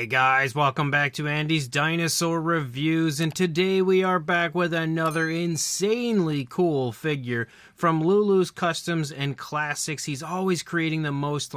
Hey guys, welcome back to Andy's Dinosaur Reviews, and today we are back with another insanely cool figure from Lulu's Customs and Classics. He's always creating the most,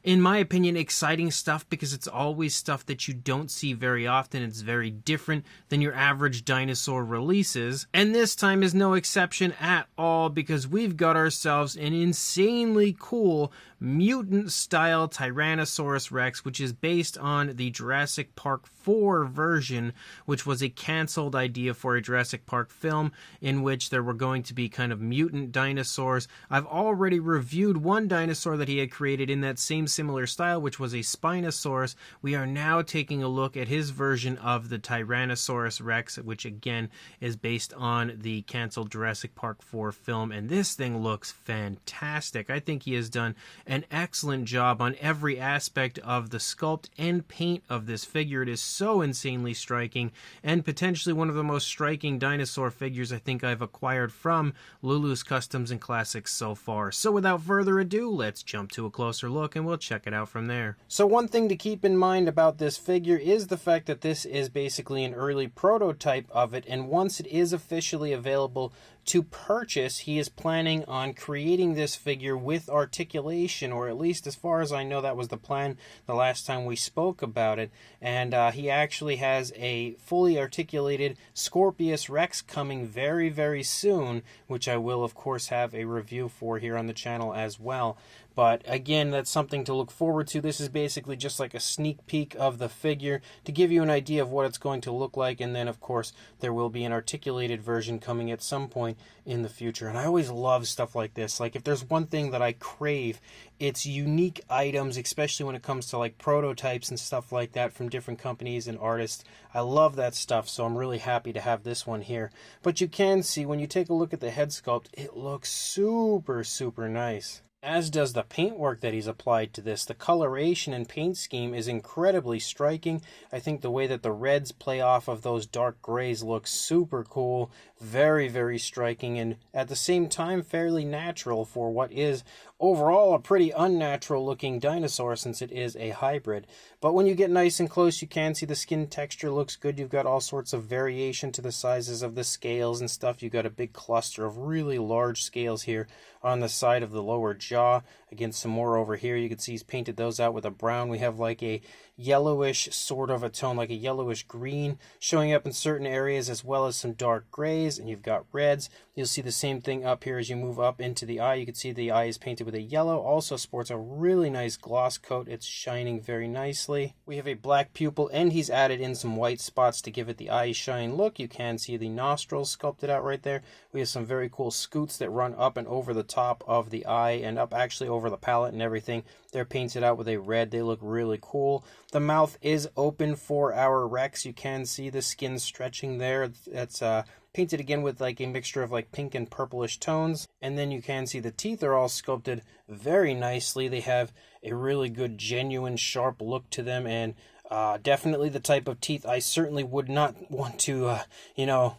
in my opinion, exciting stuff because it's always stuff that you don't see very often. It's very different than your average dinosaur releases, and this time is no exception at all because we've got ourselves an insanely cool mutant-style Tyrannosaurus Rex, which is based on the Jurassic Park 4 version, which was a canceled idea for a Jurassic Park film in which there were going to be kind of mutant dinosaurs. I've already reviewed one dinosaur that he had created in that same similar style, which was a Spinosaurus. We are now taking a look at his version of the Tyrannosaurus Rex, which again is based on the canceled Jurassic Park 4 film, and this thing looks fantastic. I think he has done an excellent job on every aspect of the sculpt and paint of this figure. It is so insanely striking and potentially one of the most striking dinosaur figures I think I've acquired from Lulu's Customs and Classics so far. So without further ado, let's jump to a closer look and we'll check it out from there. So one thing to keep in mind about this figure is the fact that this is basically an early prototype of it, and once it is officially available to purchase, he is planning on creating this figure with articulation, or at least as far as I know that was the plan the last time we spoke about it. And he actually has a fully articulated Scorpius Rex coming very, very soon, which I will of course have a review for here on the channel as well. But again, that's something to look forward to. This is basically just like a sneak peek of the figure to give you an idea of what it's going to look like. And then, of course, there will be an articulated version coming at some point in the future. And I always love stuff like this. Like, if there's one thing that I crave, it's unique items, especially when it comes to like prototypes and stuff like that from different companies and artists. I love that stuff, so I'm really happy to have this one here. But you can see when you take a look at the head sculpt, it looks super, super nice. As does the paintwork that he's applied to this. The coloration and paint scheme is incredibly striking. I think the way that the reds play off of those dark grays looks super cool. Very, very striking, and at the same time fairly natural for what is overall a pretty unnatural looking dinosaur since it is a hybrid. But when you get nice and close, you can see the skin texture looks good. You've got all sorts of variation to the sizes of the scales and stuff. You've got a big cluster of really large scales here on the side of the lower jaw. Again, some more over here. You can see he's painted those out with a brown. We have like a yellowish sort of a tone, like a yellowish green showing up in certain areas, as well as some dark grays, and you've got reds. You'll see the same thing up here as you move up into the eye. You can see the eye is painted with a yellow. Also sports a really nice gloss coat. It's shining very nicely. We have a black pupil, and he's added in some white spots to give it the eye shine look. You can see the nostrils sculpted out right there. We have some very cool scoots that run up and over the top of the eye and up actually over the palate and everything. They're painted out with a red. They look really cool. The mouth is open for our Rex. You can see the skin stretching there. That's painted again with like a mixture of like pink and purplish tones. And then you can see the teeth are all sculpted very nicely. They have a really good, genuine, sharp look to them, and definitely the type of teeth I certainly would not want to,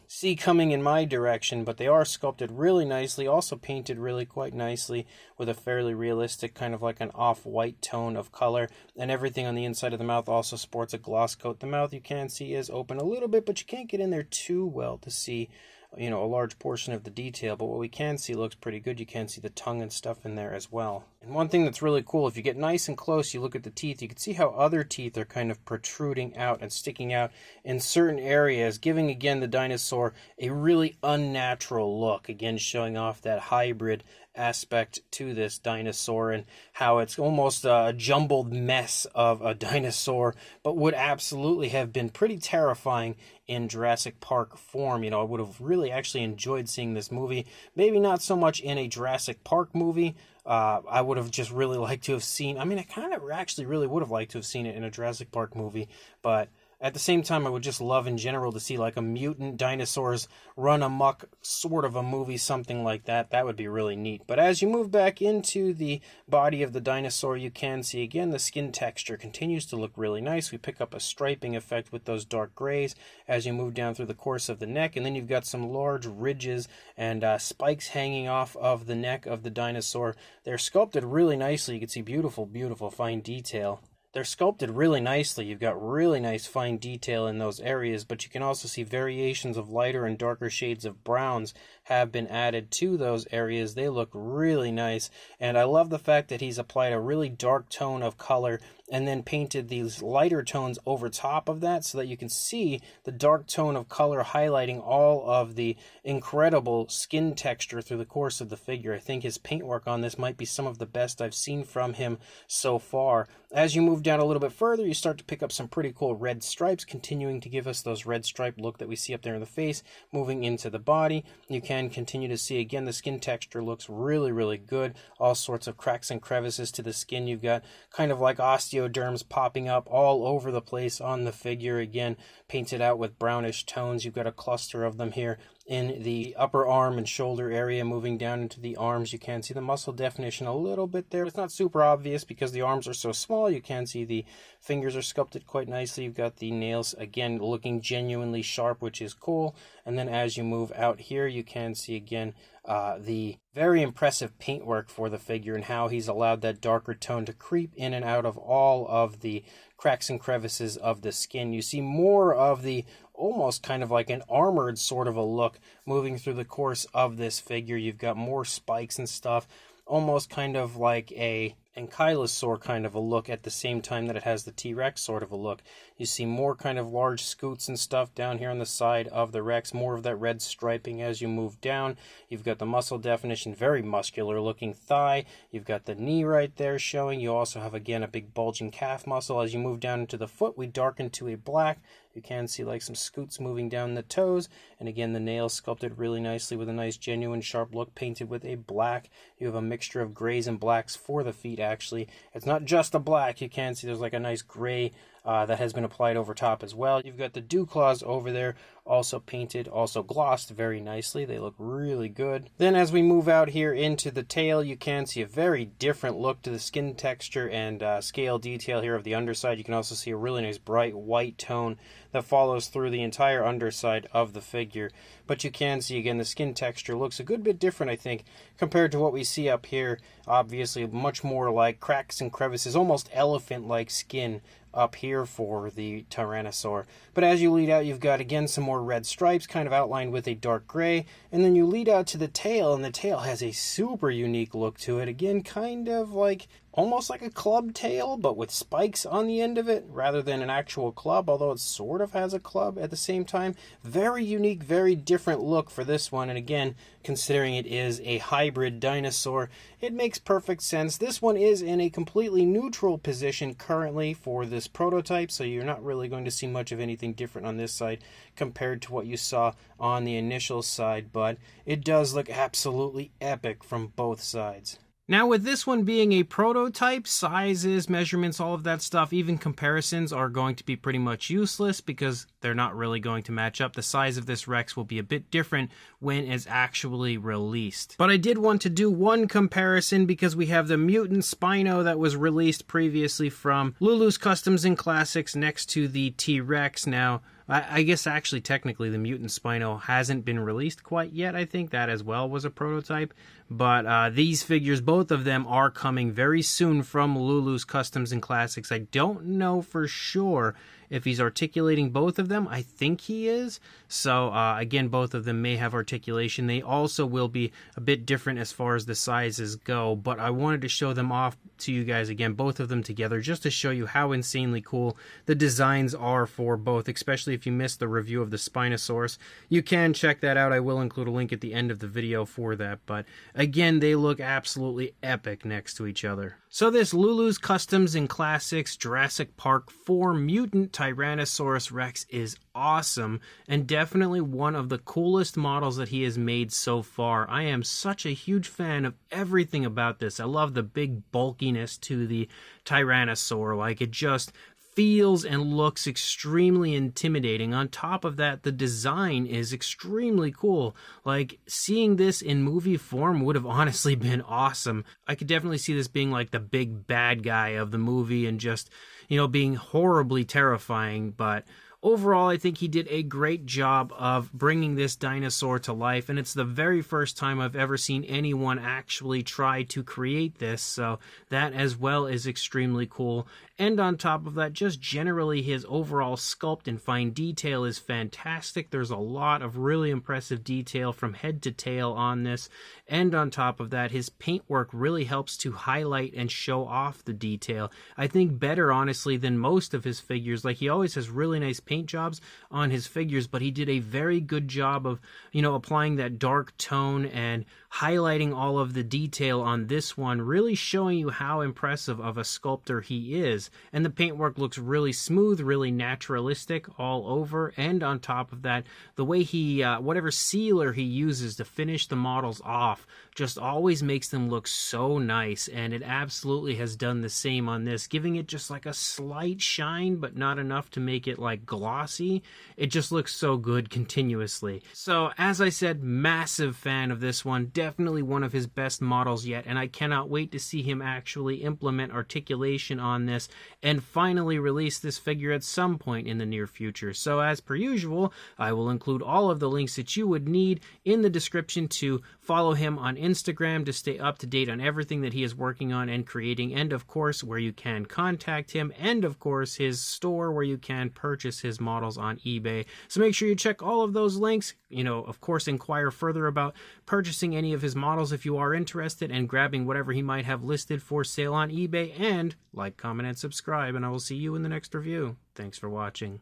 see coming in my direction, but they are sculpted really nicely, also painted really quite nicely with a fairly realistic kind of like an off-white tone of color, and everything on the inside of the mouth also sports a gloss coat. The mouth, you can see, is open a little bit, but you can't get in there too well to see a large portion of the detail, but what we can see looks pretty good. You can see the tongue and stuff in there as well. And one thing that's really cool, if you get nice and close, you look at the teeth, you can see how other teeth are kind of protruding out and sticking out in certain areas, giving again the dinosaur a really unnatural look, again showing off that hybrid aspect to this dinosaur and how it's almost a jumbled mess of a dinosaur, but would absolutely have been pretty terrifying in Jurassic Park form. I would have really actually enjoyed seeing this movie. Maybe not so much in a Jurassic Park movie. I would have just really liked to have seen, I kind of actually really would have liked to have seen it in a Jurassic Park movie, but at the same time, I would just love in general to see like a mutant dinosaurs run amok sort of a movie, something like that. That would be really neat. But as you move back into the body of the dinosaur, you can see again the skin texture continues to look really nice. We pick up a striping effect with those dark grays as you move down through the course of the neck, and then you've got some large ridges and spikes hanging off of the neck of the dinosaur. They're sculpted really nicely. You can see beautiful, beautiful fine detail. they're sculpted really nicely. You've got really nice fine detail in those areas, but you can also see variations of lighter and darker shades of browns have been added to those areas. They look really nice, and I love the fact that he's applied a really dark tone of color and then painted these lighter tones over top of that so that you can see the dark tone of color highlighting all of the incredible skin texture through the course of the figure. I think his paintwork on this might be some of the best I've seen from him so far. As you move down a little bit further, you start to pick up some pretty cool red stripes, continuing to give us those red stripe look that we see up there in the face. Moving into the body, you can continue to see, again, the skin texture looks really, really good. All sorts of cracks and crevices to the skin. You've got kind of like osteoderms popping up all over the place on the figure, again, painted out with brownish tones. You've got a cluster of them here in the upper arm and shoulder area. Moving down into the arms, you can see the muscle definition a little bit there. It's not super obvious because the arms are so small. You can see the fingers are sculpted quite nicely. You've got the nails, again, looking genuinely sharp, which is cool. And then as you move out here, you can see, again, the very impressive paintwork for the figure and how he's allowed that darker tone to creep in and out of all of the cracks and crevices of the skin. You see more of the almost kind of like an armored sort of a look moving through the course of this figure. You've got more spikes and stuff, almost kind of like a ankylosaur kind of a look at the same time that it has the T-Rex sort of a look. You see more kind of large scoots and stuff down here on the side of the Rex, more of that red striping as you move down. You've got the muscle definition, very muscular looking thigh. You've got the knee right there showing. You also have, again, a big bulging calf muscle. As you move down into the foot, we darken to a black. You can see like some scoots moving down the toes, and again the nails sculpted really nicely with a nice genuine sharp look painted with a black. You have a mixture of grays and blacks for the feet actually. It's not just a black, you can see there's like a nice gray that has been applied over top as well. You've got the dew claws over there, also painted, also glossed very nicely. They look really good. Then as we move out here into the tail, you can see a very different look to the skin texture and scale detail here of the underside. You can also see a really nice bright white tone that follows through the entire underside of the figure. But you can see, again, the skin texture looks a good bit different, I think, compared to what we see up here. Obviously, much more like cracks and crevices, almost elephant-like skin up here for the Tyrannosaur. But as you lead out, you've got, again, some more red stripes, kind of outlined with a dark gray. And then you lead out to the tail, and the tail has a super unique look to it. Again, kind of like, almost like a club tail, but with spikes on the end of it, rather than an actual club, although it sort of has a club at the same time. Very unique, very different look for this one. And again, considering it is a hybrid dinosaur, it makes perfect sense. This one is in a completely neutral position currently for this prototype, so you're not really going to see much of anything different on this side compared to what you saw on the initial side, but it does look absolutely epic from both sides. Now, with this one being a prototype, sizes, measurements, all of that stuff, even comparisons are going to be pretty much useless because they're not really going to match up. The size of this Rex will be a bit different when it's actually released. But I did want to do one comparison because we have the Mutant Spino that was released previously from Lulu's Customs and Classics next to the T-Rex. Now, I guess actually technically the Mutant Spino hasn't been released quite yet. I think that as well was a prototype. But these figures, both of them, are coming very soon from Lulu's Customs and Classics. I don't know for sure if he's articulating both of them. I think he is. So again, both of them may have articulation. They also will be a bit different as far as the sizes go. But I wanted to show them off to you guys again, both of them together, just to show you how insanely cool the designs are for both, especially if you missed the review of the Spinosaurus. You can check that out. I will include a link at the end of the video for that. But again, they look absolutely epic next to each other. So this Lulu's Customs and Classics Jurassic Park 4 Mutant Tyrannosaurus Rex is awesome and definitely one of the coolest models that he has made so far. I am such a huge fan of everything about this. I love the big bulkiness to the Tyrannosaur. Like, it just feels and looks extremely intimidating. On top of that, the design is extremely cool. Like, seeing this in movie form would have honestly been awesome. I could definitely see this being like the big bad guy of the movie and just, you know, being horribly terrifying. But overall, I think he did a great job of bringing this dinosaur to life, and it's the very first time I've ever seen anyone actually try to create this, so that as well is extremely cool. And on top of that, just generally his overall sculpt and fine detail is fantastic. There's a lot of really impressive detail from head to tail on this, and on top of that, his paintwork really helps to highlight and show off the detail. I think better, honestly, than most of his figures. Like, he always has really nice paint jobs on his figures, but he did a very good job of, applying that dark tone and highlighting all of the detail on this one, really showing you how impressive of a sculptor he is. And the paintwork looks really smooth, really naturalistic all over, and on top of that, the way he, whatever sealer he uses to finish the models off, just always makes them look so nice, and it absolutely has done the same on this, giving it just like a slight shine, but not enough to make it like glossy. It just looks so good continuously. So, as I said, massive fan of this one, definitely one of his best models yet, and I cannot wait to see him actually implement articulation on this and finally release this figure at some point in the near future. So, as per usual, I will include all of the links that you would need in the description to follow him on Instagram to stay up to date on everything that he is working on and creating, and of course where you can contact him, and of course his store where you can purchase his models on eBay. So make sure you check all of those links. Of course, inquire further about purchasing any of his models if you are interested, and grabbing whatever he might have listed for sale on eBay. And like, comment, and subscribe, and I will see you in the next review. Thanks for watching.